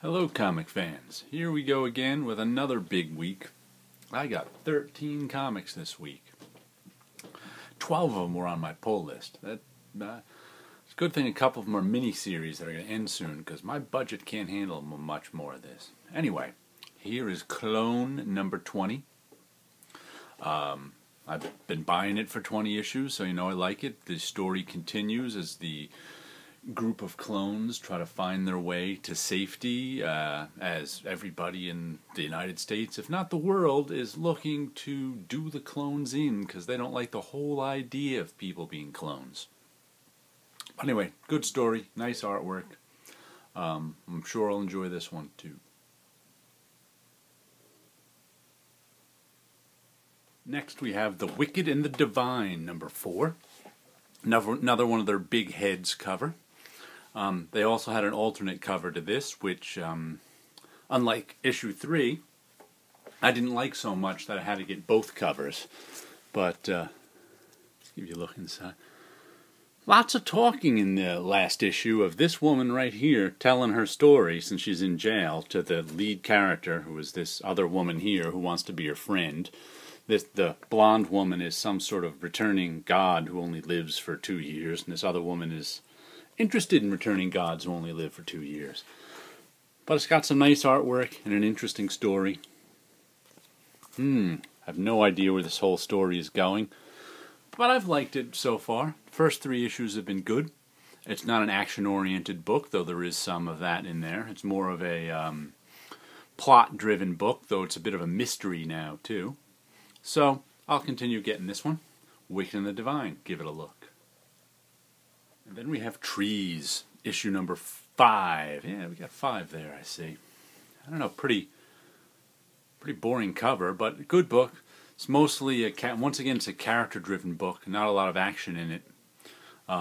Hello, comic fans. Here we go again with another big week. I got 13 comics this week. 12 of them were on my pull list. It's a good thing a couple of them are mini-series that are going to end soon, because my budget can't handle much more of this. Anyway, here is Clone number 20. I've been buying it for 20 issues, so you know I like it. The story continues as the group of clones try to find their way to safety, as everybody in the United States, if not the world, is looking to do the clones in because they don't like the whole idea of people being clones. Anyway, good story, nice artwork. I'm sure I'll enjoy this one too. Next we have The Wicked and the Divine, number 4. Another one of their big heads cover. They also had an alternate cover to this, which, unlike issue 3, I didn't like so much that I had to get both covers. But, let's give you a look inside. Lots of talking in the last issue of this woman right here telling her story since she's in jail to the lead character, who is this other woman here who wants to be her friend. The blonde woman is some sort of returning god who only lives for 2 years, and this other woman is interested in returning gods who only live for 2 years. But it's got some nice artwork and an interesting story. I have no idea where this whole story is going, but I've liked it so far. First 3 issues have been good. It's not an action-oriented book, though there is some of that in there. It's more of a plot-driven book, though it's a bit of a mystery now, too. So, I'll continue getting this one. Wicked and the Divine. Give it a look. And then we have Trees, issue number 5. Yeah, we got 5 there, I see. I don't know, pretty boring cover, but a good book. It's mostly, once again, it's a character-driven book. Not a lot of action in it.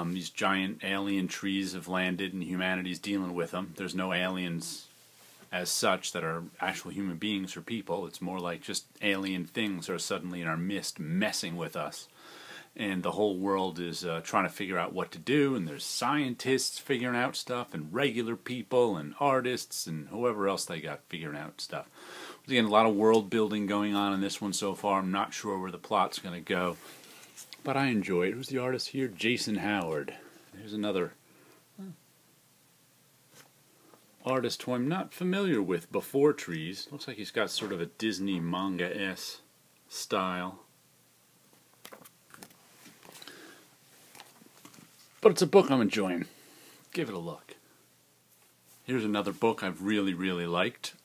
These giant alien trees have landed and humanity's dealing with them. There's no aliens as such that are actual human beings or people. It's more like just alien things are suddenly in our midst messing with us, and the whole world is trying to figure out what to do, and there's scientists figuring out stuff, and regular people and artists and whoever else they got figuring out stuff. Again, a lot of world building going on in this one so far. I'm not sure where the plot's going to go, but I enjoy it. Who's the artist here? Jason Howard. There's another artist who I'm not familiar with before Trees. Looks like he's got sort of a Disney manga-esque style. But it's a book I'm enjoying. Give it a look. Here's another book I've really liked.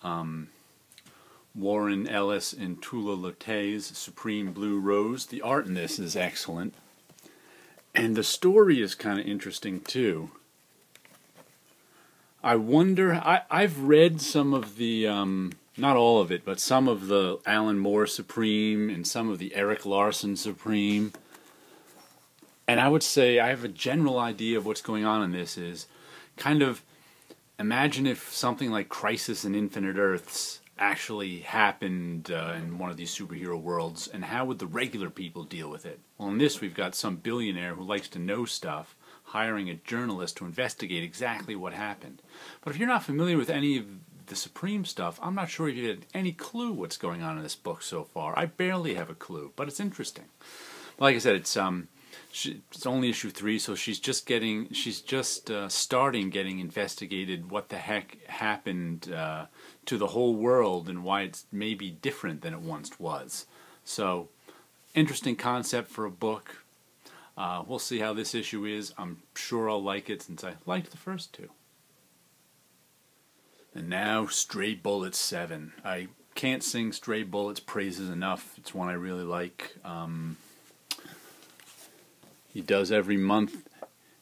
Warren Ellis and Tula Lotay's Supreme Blue Rose. The art in this is excellent. And the story is kind of interesting too. I wonder, I've read some of the, not all of it, but some of the Alan Moore Supreme and some of the Erik Larsen Supreme. And I would say I have a general idea of what's going on in this is kind of, imagine if something like Crisis on Infinite Earths actually happened in one of these superhero worlds, and how would the regular people deal with it? Well, in this we've got some billionaire who likes to know stuff, hiring a journalist to investigate exactly what happened. But if you're not familiar with any of the Supreme stuff, I'm not sure if you had any clue what's going on in this book so far. I barely have a clue, but it's interesting. Like I said, it's only issue 3, so she's just starting getting investigated what the heck happened to the whole world and why it's maybe different than it once was. So, interesting concept for a book. We'll see how this issue is. I'm sure I'll like it since I liked the first 2. And now, Stray Bullets 7. I can't sing Stray Bullets praises enough. It's one I really like. He does every month.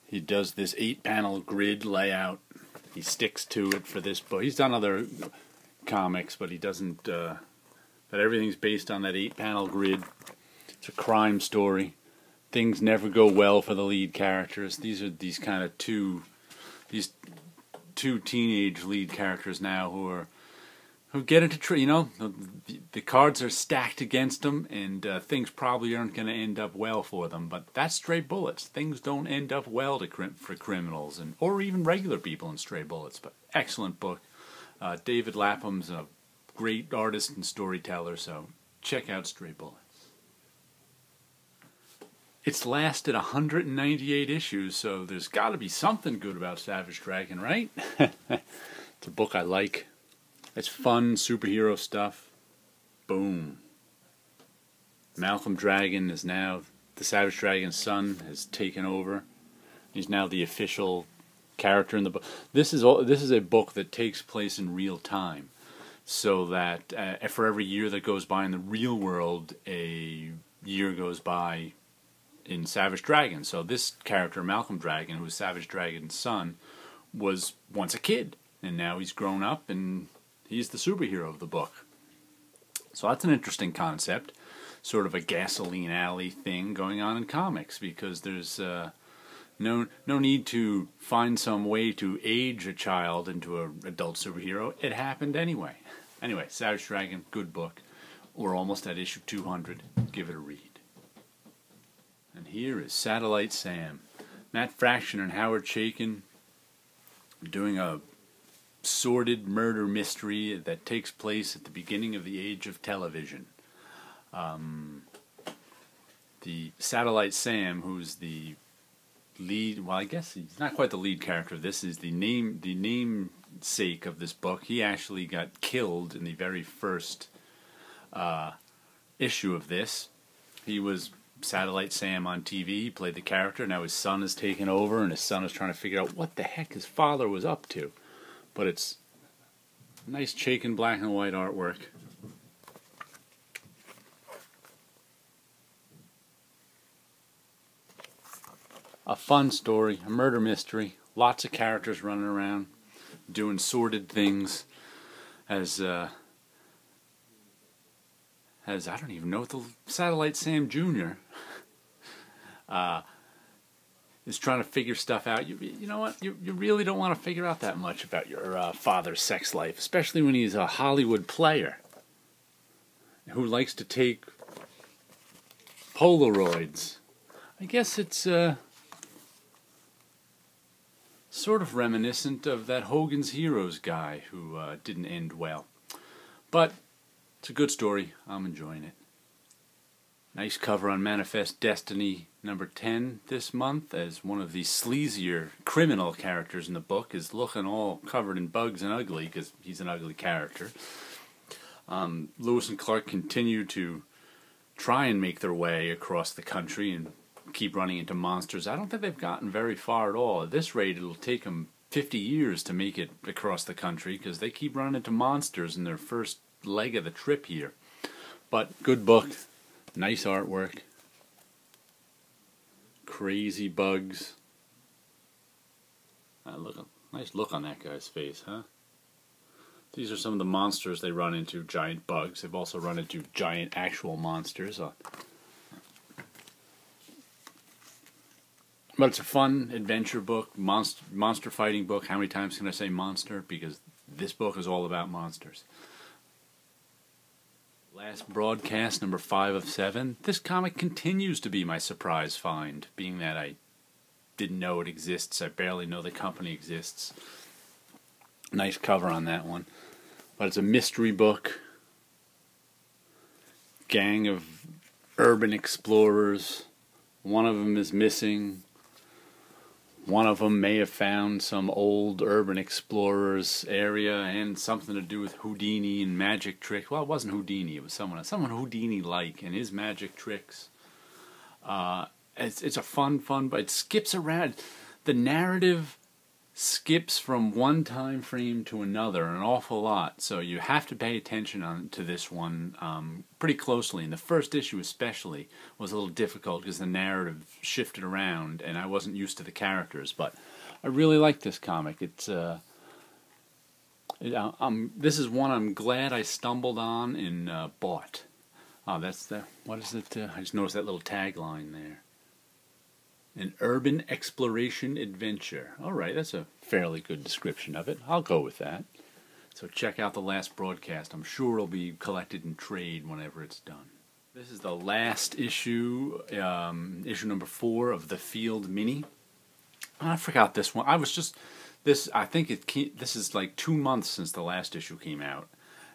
He does this 8-panel grid layout. He sticks to it for this book. He's done other comics, but he doesn't. But everything's based on that 8-panel grid. It's a crime story. Things never go well for the lead characters. These are these two teenage lead characters now who get into the cards are stacked against them, and things probably aren't going to end up well for them. But that's Stray Bullets. Things don't end up well for criminals or even regular people in Stray Bullets. But excellent book. David Lapham's a great artist and storyteller, so check out Stray Bullets. It's lasted 198 issues, so there's got to be something good about Savage Dragon, right? It's a book I like. It's fun, superhero stuff. Boom. Malcolm Dragon is now, the Savage Dragon's son has taken over. He's now the official character in the book. This is a book that takes place in real time, so that for every year that goes by in the real world, a year goes by in Savage Dragon. So this character, Malcolm Dragon, who is Savage Dragon's son, was once a kid, and now he's grown up, and he's the superhero of the book. So that's an interesting concept, sort of a gasoline alley thing going on in comics, because there's no need to find some way to age a child into an adult superhero. It happened anyway. Anyway, Savage Dragon, good book. We're almost at issue 200. Give it a read. And here is Satellite Sam. Matt Fraction and Howard Chaykin doing a sordid murder mystery that takes place at the beginning of the age of television. The Satellite Sam, who's the lead, well, I guess he's not quite the lead character. This is the namesake of this book. He actually got killed in the very first issue of this. He was Satellite Sam on TV. He played the character. Now his son has taken over, and his son is trying to figure out what the heck his father was up to. But it's nice Chaykin black and white artwork. A fun story, a murder mystery, lots of characters running around, doing sordid things, as I don't even know what the Satellite Sam Jr. Is trying to figure stuff out. You know what? You really don't want to figure out that much about your father's sex life, especially when he's a Hollywood player who likes to take Polaroids. I guess it's sort of reminiscent of that Hogan's Heroes guy who didn't end well. But it's a good story. I'm enjoying it. Nice cover on Manifest Destiny number 10 this month, as one of the sleazier criminal characters in the book is looking all covered in bugs and ugly, because he's an ugly character. Lewis and Clark continue to try and make their way across the country and keep running into monsters. I don't think they've gotten very far at all. At this rate, it'll take them 50 years to make it across the country, because they keep running into monsters in their first leg of the trip here. But good book, nice artwork, crazy bugs. Nice look on that guy's face, huh? These are some of the monsters they run into, giant bugs. They've also run into giant actual monsters. But it's a fun adventure book, monster fighting book. How many times can I say monster? Because this book is all about monsters. Last broadcast, number 5 of 7. This comic continues to be my surprise find, being that I didn't know it exists. I barely know the company exists. Nice cover on that one. But it's a mystery book. Gang of urban explorers. One of them is missing. One of them may have found some old urban explorers area and something to do with Houdini and magic tricks. Well, it wasn't Houdini. It was someone Houdini-like and his magic tricks. It's a fun, but it skips around. The narrative skips from one time frame to another an awful lot, so you have to pay attention to this one pretty closely. And the first issue especially was a little difficult because the narrative shifted around and I wasn't used to the characters, but I really like this comic. It's this is one I'm glad I stumbled on and bought. Oh, that's the, what is it? I just noticed that little tagline there. An urban exploration adventure. Alright, that's a fairly good description of it. I'll go with that. So check out the last broadcast. I'm sure it'll be collected in trade whenever it's done. This is the last issue, issue number 4 of the Field Mini. I forgot this one. I was just I think this is like 2 months since the last issue came out,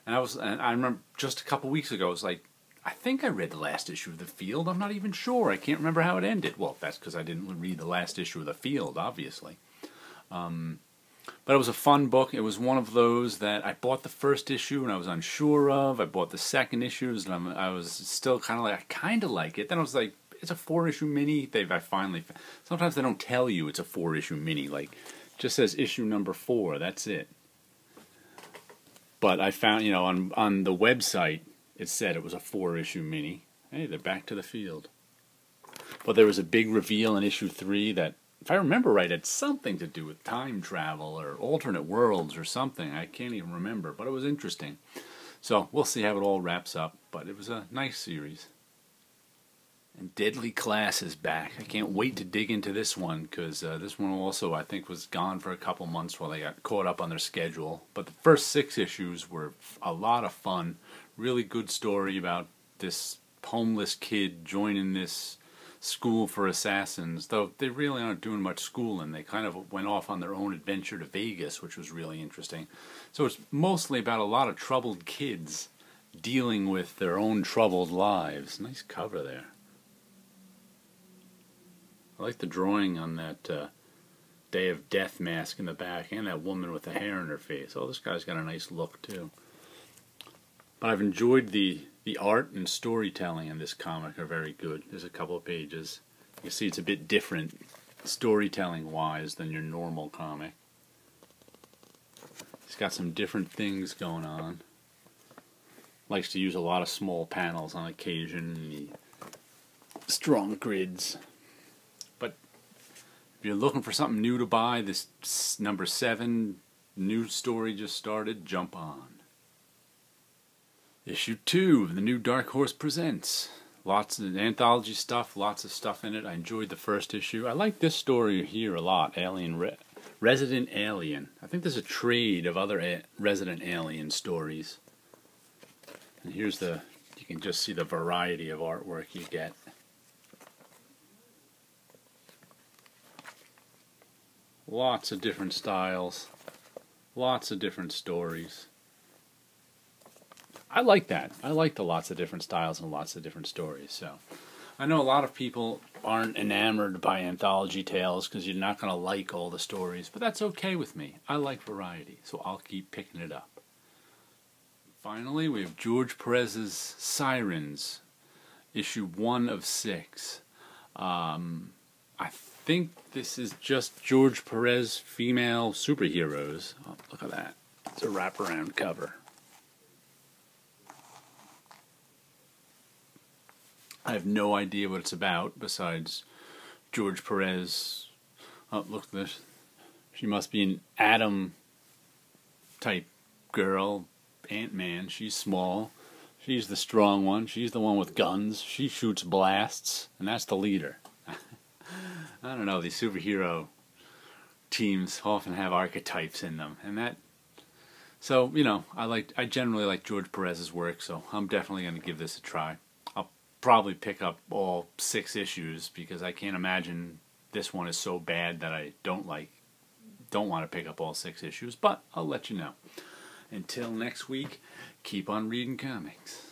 and I remember just a couple weeks ago, I was like, I think I read the last issue of The Field. I'm not even sure. I can't remember how it ended. Well, that's because I didn't read the last issue of The Field, obviously. But it was a fun book. It was one of those that I bought the first issue and I was unsure of. I bought the second issues and I was still kind of like, I kind of like it. Then I was like, it's a 4-issue mini. Sometimes they don't tell you it's a 4-issue mini. Like, it just says issue number 4. That's it. But I found, on the website, it said it was a 4-issue mini. Hey, they're back to The Field. But there was a big reveal in issue 3 that, if I remember right, had something to do with time travel or alternate worlds or something. I can't even remember, but it was interesting. So we'll see how it all wraps up. But it was a nice series. And Deadly Class is back. I can't wait to dig into this one, because this one also, I think, was gone for a couple months while they got caught up on their schedule. But the first 6 issues were a lot of fun. Really good story about this homeless kid joining this school for assassins, though they really aren't doing much schooling. They kind of went off on their own adventure to Vegas, which was really interesting. So it's mostly about a lot of troubled kids dealing with their own troubled lives. Nice cover there. I like the drawing on that Day of Death mask in the back, and that woman with the hair in her face. Oh, this guy's got a nice look too. But I've enjoyed the art and storytelling in this comic are very good. There's a couple of pages. You see it's a bit different storytelling-wise than your normal comic. It's got some different things going on. Likes to use a lot of small panels on occasion, strong grids. But if you're looking for something new to buy, this number 7 new story just started, jump on. Issue 2 of the new Dark Horse Presents. Lots of anthology stuff, lots of stuff in it. I enjoyed the first issue. I like this story here a lot, Resident Alien. I think there's a trade of other Resident Alien stories. And here's you can just see the variety of artwork you get. Lots of different styles, lots of different stories. I like that. I like the lots of different styles and lots of different stories. So, I know a lot of people aren't enamored by anthology tales because you're not going to like all the stories, but that's okay with me. I like variety, so I'll keep picking it up. Finally, we have George Perez's Sirens, issue 1 of 6. I think this is just George Perez female superheroes. Oh, look at that. It's a wraparound cover. I have no idea what it's about besides George Perez. Oh, look at this. She must be an Atom type girl. Ant-Man. She's small. She's the strong one. She's the one with guns. She shoots blasts. And that's the leader. I don't know. These superhero teams often have archetypes in them. And that... So, I generally like George Perez's work, so I'm definitely going to give this a try. Probably pick up all 6 issues because I can't imagine this one is so bad that I don't want to pick up all 6 issues, but I'll let you know. Until next week, keep on reading comics.